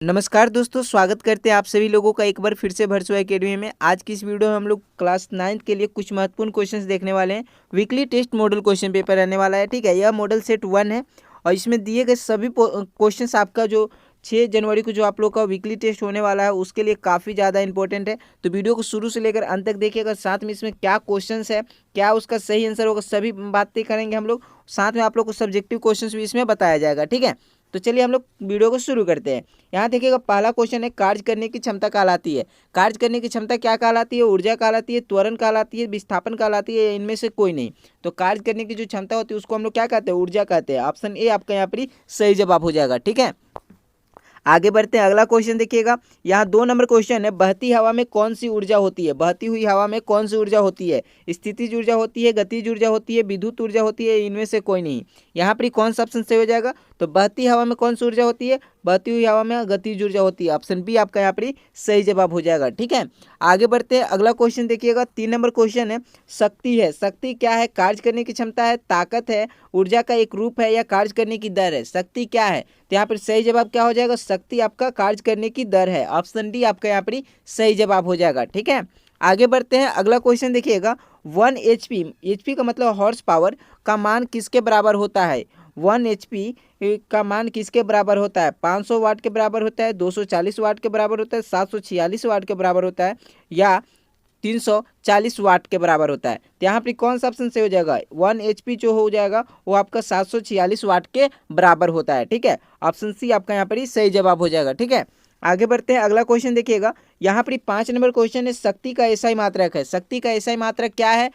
नमस्कार दोस्तों, स्वागत करते हैं आप सभी लोगों का एक बार फिर से भरसो एकेडमी में। आज की इस वीडियो में हम लोग क्लास 9th के लिए कुछ महत्वपूर्ण क्वेश्चंस देखने वाले हैं। Weekly test model question paper रहने वाला है, ठीक है। यह मॉडल सेट 1 है और इसमें दिए गए सभी क्वेश्चंस आपका जो 6 जनवरी को जो आप लोग का वीकली टेस्ट होने वाला है उसके लिए काफ़ी ज़्यादा इंपॉर्टेंट है। तो वीडियो को शुरू से लेकर अंत तक देखिएगा, साथ में इसमें क्या क्वेश्चंस है, क्या उसका सही आंसर होगा, सभी बातें करेंगे हम लोग। साथ में आप लोग को सब्जेक्टिव क्वेश्चंस भी इसमें बताया जाएगा, ठीक है। तो चलिए हम लोग वीडियो को शुरू करते हैं। यहाँ देखिएगा, पहला क्वेश्चन है, कार्य करने की क्षमता कहलाती है। कार्य करने की क्षमता क्या कहलाती है? ऊर्जा कहलाती है, त्वरण कहलाती है, विस्थापन कहलाती है, या इनमें से कोई नहीं। तो कार्य करने की जो क्षमता होती है उसको हम लोग क्या कहते हैं? ऊर्जा कहते हैं। ऑप्शन ए आपका यहाँ पर सही जवाब हो जाएगा, ठीक है। आगे बढ़ते हैं, अगला क्वेश्चन देखिएगा। यहाँ 2 नंबर क्वेश्चन है, बहती हवा में कौन सी ऊर्जा होती है? बहती हुई हवा में कौन सी ऊर्जा होती है? स्थितिज ऊर्जा होती है, गतिज ऊर्जा होती है, विद्युत ऊर्जा होती है, इनमें से कोई नहीं। यहाँ पर कौन सा ऑप्शन सही हो जाएगा? तो बहती हवा में कौन सी ऊर्जा होती है? बहती हुई हवा में गतिज ऊर्जा होती है। ऑप्शन बी आपका यहाँ पर सही जवाब हो जाएगा, ठीक है। आगे बढ़ते हैं, अगला क्वेश्चन देखिएगा। 3 नंबर क्वेश्चन है, शक्ति है। शक्ति क्या है? कार्य करने की क्षमता है, ताकत है, ऊर्जा का एक रूप है, या कार्य करने की दर है? शक्ति क्या है? तो यहाँ पर सही जवाब क्या हो जाएगा? शक्ति आपका कार्य करने की दर है। ऑप्शन डी आपका यहाँ पर सही जवाब हो जाएगा, ठीक है। आगे बढ़ते हैं, अगला क्वेश्चन देखिएगा। 1 HP, HP का मतलब हॉर्स पावर का मान किसके बराबर होता है? 1 HP का मान किसके बराबर होता है? 500 वाट के बराबर होता है, 240 वाट के बराबर होता है, 746 वाट के बराबर होता है, या 340 वाट के बराबर होता है। तो यहाँ पर कौन सा ऑप्शन से हो जाएगा? 1 HP जो हो जाएगा वो आपका 746 वाट के बराबर होता है, ठीक है। ऑप्शन सी आपका यहाँ पर ही सही जवाब हो जाएगा, ठीक है। आगे बढ़ते हैं, अगला क्वेश्चन देखिएगा। यहाँ पर 5 नंबर क्वेश्चन है, शक्ति का एसआई मात्रक है। शक्ति का एसआई मात्रक क्या है?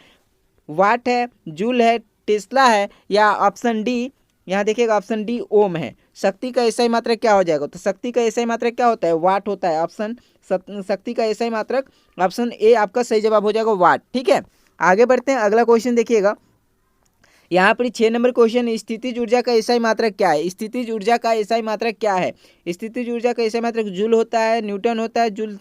वाट है, जूल है, टेस्ला है, या ऑप्शन डी, यहाँ देखिएगा ऑप्शन डी ओम है। शक्ति का एसआई मात्रक क्या हो जाएगा? तो शक्ति का एसआई मात्रक क्या होता है? वाट होता है। ऑप्शन शक्ति का एसआई मात्रक ऑप्शन ए आपका सही जवाब हो जाएगा, वाट, ठीक है। आगे बढ़ते हैं, अगला क्वेश्चन देखिएगा। यहाँ पर 6 नंबर क्वेश्चन, स्थितिज ऊर्जा का एसआई मात्रक क्या है? स्थितिज ऊर्जा का एसआई मात्रक क्या है? स्थितिज ऊर्जा का एसआई मात्रक जूल होता है, न्यूटन होता है, जूल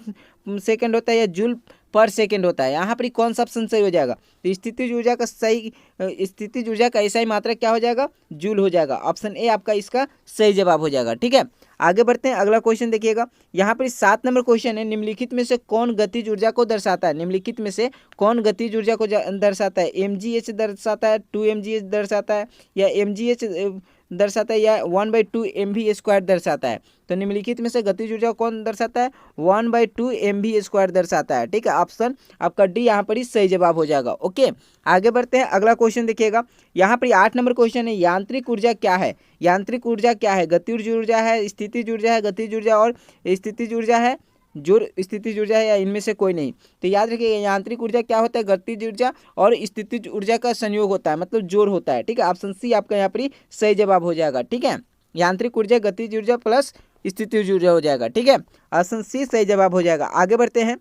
सेकंड होता है, या जूल पर सेकंड होता है? यहाँ पर कौन सा ऑप्शन सही हो जाएगा? तो स्थितिज ऊर्जा का स्थितिज ऊर्जा का एसआई मात्रक क्या हो जाएगा? जूल हो जाएगा। ऑप्शन ए आपका इसका सही जवाब हो जाएगा, ठीक है। आगे बढ़ते हैं, अगला क्वेश्चन देखिएगा। यहाँ पर 7 नंबर क्वेश्चन है, निम्नलिखित में से कौन गतिज ऊर्जा को दर्शाता है? निम्नलिखित में से कौन गतिज ऊर्जा को दर्शाता है? mgh दर्शाता है, 2mgh दर्शाता है, या mgh दर्शाता है, या 1/2 mv² दर्शाता है? तो निम्नलिखित में से गतिज ऊर्जा कौन दर्शाता है? 1/2 mv² दर्शाता है, ठीक है। ऑप्शन आपका डी यहाँ पर ही सही जवाब हो जाएगा, ओके। आगे बढ़ते हैं, अगला क्वेश्चन देखिएगा। यहाँ पर 8 नंबर क्वेश्चन है, यांत्रिक ऊर्जा क्या है? यांत्रिक ऊर्जा क्या है? गतिज ऊर्जा है, स्थितिज ऊर्जा है, गतिज ऊर्जा और स्थितिज ऊर्जा है, जोर स्थितिज ऊर्जा है, या इनमें से कोई नहीं? तो याद रखिए, यांत्रिक ऊर्जा क्या होता है? गतिज ऊर्जा और स्थितिज ऊर्जा का संयोग होता है, मतलब जोर होता है, ठीक है। ऑप्शन सी आपका यहाँ पर सही जवाब हो जाएगा, ठीक है। यांत्रिक ऊर्जा गतिज ऊर्जा प्लस स्थितिज ऊर्जा हो जाएगा, ठीक है। ऑप्शन सी सही जवाब हो जाएगा। आगे बढ़ते हैं,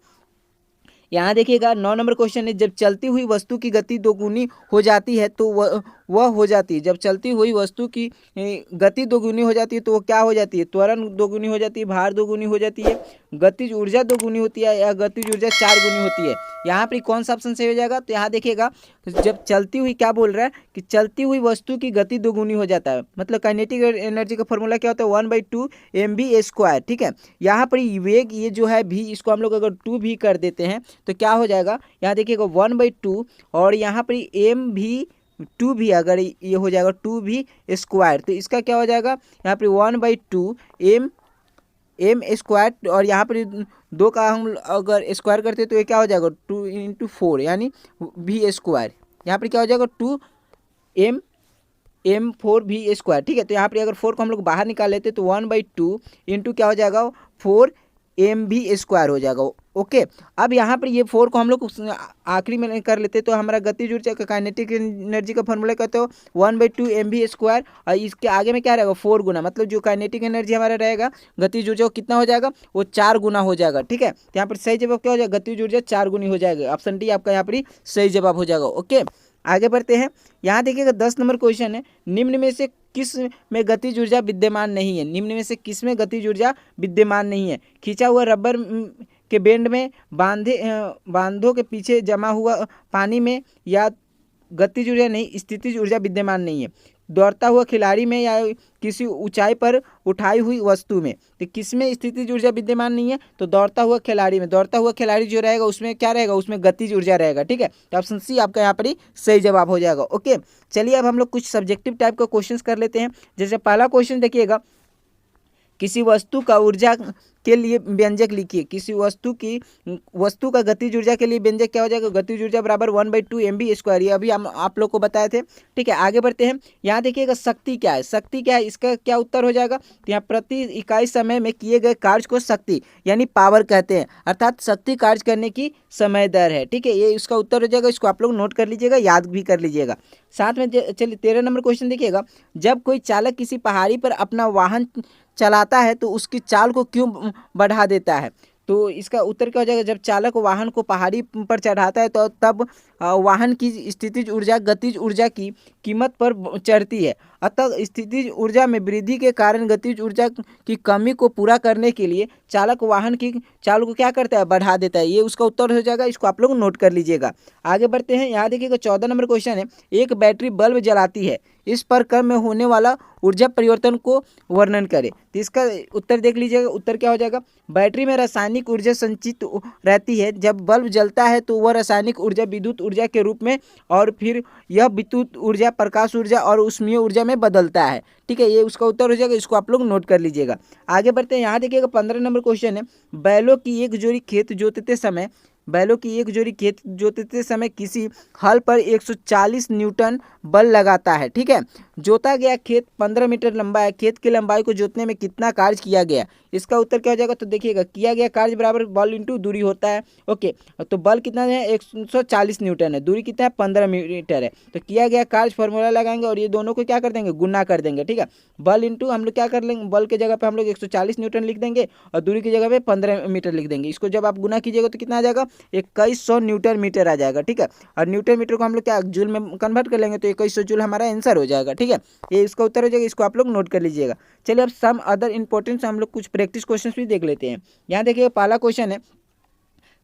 यहाँ देखिएगा 9 नंबर क्वेश्चन है, जब चलती हुई वस्तु की गति दोगुनी हो जाती है तो वह हो जाती है। जब चलती हुई वस्तु की गति दोगुनी हो जाती है तो वो क्या हो जाती है? त्वरण दोगुनी हो जाती है, भार दोगुनी हो जाती है, गतिज ऊर्जा दोगुनी होती है, या गतिज ऊर्जा 4 गुनी होती है? यहाँ पर कौन सा ऑप्शन सही हो जाएगा? तो यहाँ देखिएगा, जब चलती हुई, क्या बोल रहा है कि चलती हुई वस्तु की गति दोगुनी हो जाता है, मतलब काइनेटिक एनर्जी का फॉर्मूला क्या होता है? 1/2 mv², ठीक है। यहाँ पर वेग, ये जो है भी, इसको हम लोग अगर 2 भी कर देते हैं तो क्या हो जाएगा? यहाँ देखिएगा 1/2, और यहाँ पर mv2 भी अगर ये हो जाएगा 2v², तो इसका क्या हो जाएगा? यहाँ पर 1/2 m², और यहाँ पर 2 का हम अगर स्क्वायर करते तो ये क्या हो जाएगा? 2 × 4 यानी v²। यहाँ पर क्या हो जाएगा? 2m4v², ठीक है। तो यहाँ पर अगर 4 को हम लोग बाहर निकाल लेते तो 1/2 इंटू क्या हो जाएगा? 4 mv² हो जाएगा, ओके। अब यहाँ पर ये 4 को हम लोग आखिरी में कर लेते तो हमारा गतिज ऊर्जा का काइनेटिक एनर्जी का फॉर्मूला कहते हो 1/2 mv², और इसके आगे में क्या रहेगा? 4 गुना, मतलब जो काइनेटिक एनर्जी हमारा रहेगा गतिज ऊर्जा कितना हो जाएगा? वो 4 गुना हो जाएगा, ठीक है। तो यहाँ पर सही जवाब क्या हो जाएगा? गतिज ऊर्जा 4 गुनी हो जाएगा। ऑप्शन डी आपका यहाँ पर सही जवाब हो जाएगा, ओके। आगे बढ़ते हैं, यहाँ देखिएगा 10 नंबर क्वेश्चन है, निम्न में से किस में गतिज ऊर्जा विद्यमान नहीं है? निम्न में से किस में गतिज ऊर्जा विद्यमान नहीं है? खींचा हुआ रबर के बेंड में, बांधों के पीछे जमा हुआ पानी में, या गतिज ऊर्जा नहीं, स्थितिज ऊर्जा विद्यमान नहीं है? दौड़ता हुआ खिलाड़ी में या किसी ऊंचाई पर उठाई हुई वस्तु में। तो किसमें स्थितिज ऊर्जा विद्यमान नहीं है? तो दौड़ता हुआ खिलाड़ी में। दौड़ता हुआ खिलाड़ी जो रहेगा उसमें क्या रहेगा? उसमें गतिज ऊर्जा रहेगा। ठीक है, तो ऑप्शन सी आपका यहाँ पर ही सही जवाब हो जाएगा। ओके, चलिए अब हम लोग कुछ सब्जेक्टिव टाइप का क्वेश्चन कर लेते हैं। जैसे पहला क्वेश्चन देखिएगा, किसी वस्तु का ऊर्जा के लिए व्यंजक लिखिए। किसी वस्तु का गतिज ऊर्जा के लिए व्यंजक क्या हो जाएगा? गतिज ऊर्जा बराबर 1/2 mv²। ये अभी हम आप लोग को बताए थे। ठीक है, आगे बढ़ते हैं। यहाँ देखिएगा शक्ति क्या है? शक्ति क्या है, इसका क्या उत्तर हो जाएगा? तो यहाँ प्रति इकाई समय में किए गए कार्य को शक्ति यानी पावर कहते हैं, अर्थात शक्ति कार्य करने की समय दर है। ठीक है, ये इसका उत्तर हो जाएगा। इसको आप लोग नोट कर लीजिएगा, याद भी कर लीजिएगा। साथ में चलिए 13 नंबर क्वेश्चन देखिएगा, जब कोई चालक किसी पहाड़ी पर अपना वाहन चलाता है तो उसकी चाल को क्यों बढ़ा देता है? तो इसका उत्तर क्या हो जाएगा? जब चालक वाहन को पहाड़ी पर चढ़ाता है तो तब वाहन की स्थितिज ऊर्जा गतिज ऊर्जा की कीमत पर चढ़ती है। अतः स्थितिज ऊर्जा में वृद्धि के कारण गतिज ऊर्जा की कमी को पूरा करने के लिए चालक वाहन की चाल को क्या करता है? बढ़ा देता है। ये उसका उत्तर हो जाएगा। इसको आप लोग नोट कर लीजिएगा। आगे बढ़ते हैं। यहाँ देखिएगा 14 नंबर क्वेश्चन है, एक बैटरी बल्ब जलाती है, इस पर क्रम में होने वाला ऊर्जा परिवर्तन को वर्णन करें। तो इसका उत्तर देख लीजिएगा। उत्तर क्या हो जाएगा? बैटरी में रासायनिक ऊर्जा संचित रहती है। जब बल्ब जलता है तो वह रासायनिक ऊर्जा विद्युत ऊर्जा के रूप में और फिर यह विद्युत ऊर्जा प्रकाश ऊर्जा और ऊष्मीय ऊर्जा में बदलता है। ठीक है, ये उसका उत्तर हो जाएगा। इसको आप लोग नोट कर लीजिएगा। आगे बढ़ते हैं। यहाँ देखिएगा 15 नंबर क्वेश्चन है, बैलों की एक जोड़ी खेत जोतते समय किसी हल पर 140 न्यूटन बल लगाता है। ठीक है, जोता गया खेत 15 मीटर लंबा है। खेत की लंबाई को जोतने में कितना कार्य किया गया? इसका उत्तर क्या हो जाएगा? तो देखिएगा, किया गया कार्य बराबर बल इंटू दूरी होता है। ओके, तो बल कितना है? 140 न्यूटन है। दूरी कितना है? 15 मीटर है। तो किया गया कार्य फॉर्मूला लगाएंगे और ये दोनों को क्या कर देंगे? गुना कर देंगे। ठीक है, बल इंटू हम लोग क्या कर लेंगे? बल के जगह पे हम लोग 140 न्यूटन लिख देंगे और दूरी की जगह पे 15 मीटर लिख देंगे। इसको जब आप गुना कीजिएगा तो कितना आ जाएगा? 2100 न्यूटन मीटर आ जाएगा। ठीक है, और न्यूटन मीटर को हम लोग क्या जूल में कन्वर्ट कर लेंगे तो 2100 जूल हमारा आंसर हो जाएगा। ठीक है, ये इसका उत्तर हो जाएगा। इसको आप लोग नोट कर लीजिएगा। चलिए अब सम अदर इंपॉर्टेंट हम लोग कुछ प्रैक्टिस क्वेश्चन भी देख लेते हैं। यहाँ देखिए पहला क्वेश्चन है,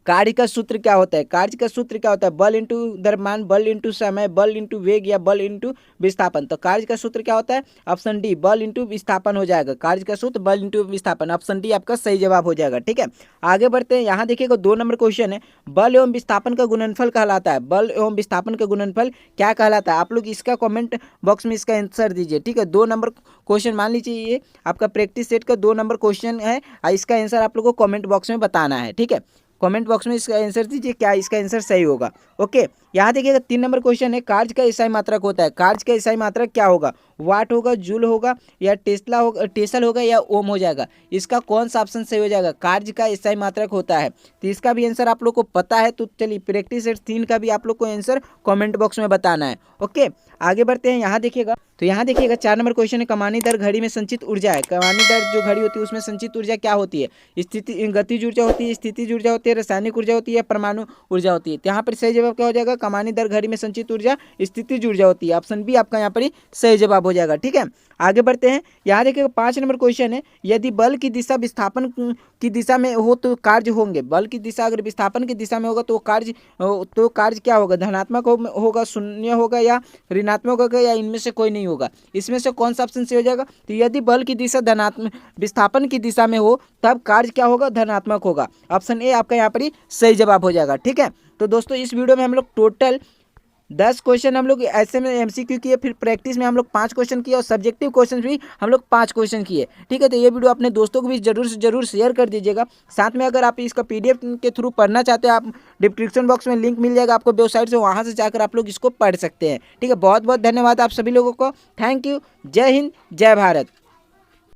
कार्य का सूत्र क्या होता है? कार्य का सूत्र क्या होता है? बल इंटू द्रव्यमान, बल इंटू समय, बल इंटू वेग या बल इंटू विस्थापन। तो कार्य का सूत्र क्या होता है? ऑप्शन डी, बल इंटू विस्थापन हो जाएगा। कार्य का सूत्र बल इंटू विस्थापन, ऑप्शन डी आपका सही जवाब हो जाएगा। ठीक है, आगे बढ़ते हैं। यहाँ देखिएगा 2 नंबर क्वेश्चन है, बल एवं विस्थापन का गुणनफल कहलाता है। बल एवं विस्थापन का गुणनफल क्या कहलाता है? आप लोग इसका कॉमेंट बॉक्स में इसका आंसर दीजिए। ठीक है, 2 नंबर क्वेश्चन मान लीजिए ये आपका प्रैक्टिस सेट का 2 नंबर क्वेश्चन है। इसका आंसर आप लोग को कॉमेंट बॉक्स में बताना है। ठीक है, कमेंट बॉक्स में इसका आंसर दीजिए, क्या इसका आंसर सही होगा। ओके, यहाँ देखिएगा 3 नंबर क्वेश्चन है, कार्य का इकाई मात्रक होता है। कार्य का इकाई मात्रक क्या होगा? वाट होगा, जूल होगा या टेसल होगा या ओम हो जाएगा? इसका कौन सा ऑप्शन सही हो जाएगा? कार्य का इकाई मात्रक होता है। तो इसका भी आंसर आप लोग को पता है तो चलिए प्रैक्टिस सेट 3 का भी आप लोग को आंसर कमेंट बॉक्स में बताना है। ओके, आगे बढ़ते हैं। यहाँ देखिएगा 4 नंबर क्वेश्चन है, कमानी दर घड़ी में संचित ऊर्जा है। कमानी दर जो घड़ी होती है उसमें संचित ऊर्जा क्या होती है? गतिज ऊर्जा होती है, स्थितिज ऊर्जा होती है, रासायनिक ऊर्जा होती है, परमाणु ऊर्जा होती है। तो यहाँ पर सही जवाब क्या हो जाएगा? कमानी दर घड़ी में संचित ऊर्जा स्थितिज ऊर्जा होती है। ऑप्शन बी आपका यहाँ पर ही सही जवाब हो जाएगा। ठीक है, आगे बढ़ते हैं। यहाँ देखिएगा 5 नंबर क्वेश्चन है, यदि बल की दिशा विस्थापन की दिशा में हो तो कार्य होंगे। बल की दिशा अगर विस्थापन की दिशा में होगा तो कार्य क्या होगा? धनात्मक होगा, शून्य होगा या ऋणात्मक होगा या इनमें से कोई नहीं होगा? इसमें से कौन सा ऑप्शन सही हो जाएगा? तो यदि बल की दिशा धनात्मक विस्थापन की दिशा में हो तब कार्य क्या होगा? धनात्मक होगा। ऑप्शन ए आपका यहाँ पर ही सही जवाब हो जाएगा। ठीक है, तो दोस्तों इस वीडियो में हम लोग टोटल 10 क्वेश्चन हम लोग ऐसे में एमसीक्यू किए, फिर प्रैक्टिस में हम लोग 5 क्वेश्चन किए और सब्जेक्टिव क्वेश्चन भी हम लोग 5 क्वेश्चन किए। ठीक है, तो ये वीडियो अपने दोस्तों को भी जरूर से जरूर शेयर कर दीजिएगा। साथ में अगर आप इसका पीडीएफ के थ्रू पढ़ना चाहते हैं, आप डिस्क्रिप्शन बॉक्स में लिंक मिल जाएगा आपको वेबसाइट से, वहाँ से जाकर आप लोग इसको पढ़ सकते हैं। ठीक है, बहुत बहुत धन्यवाद आप सभी लोगों को। Thank you. जय हिंद, जय भारत।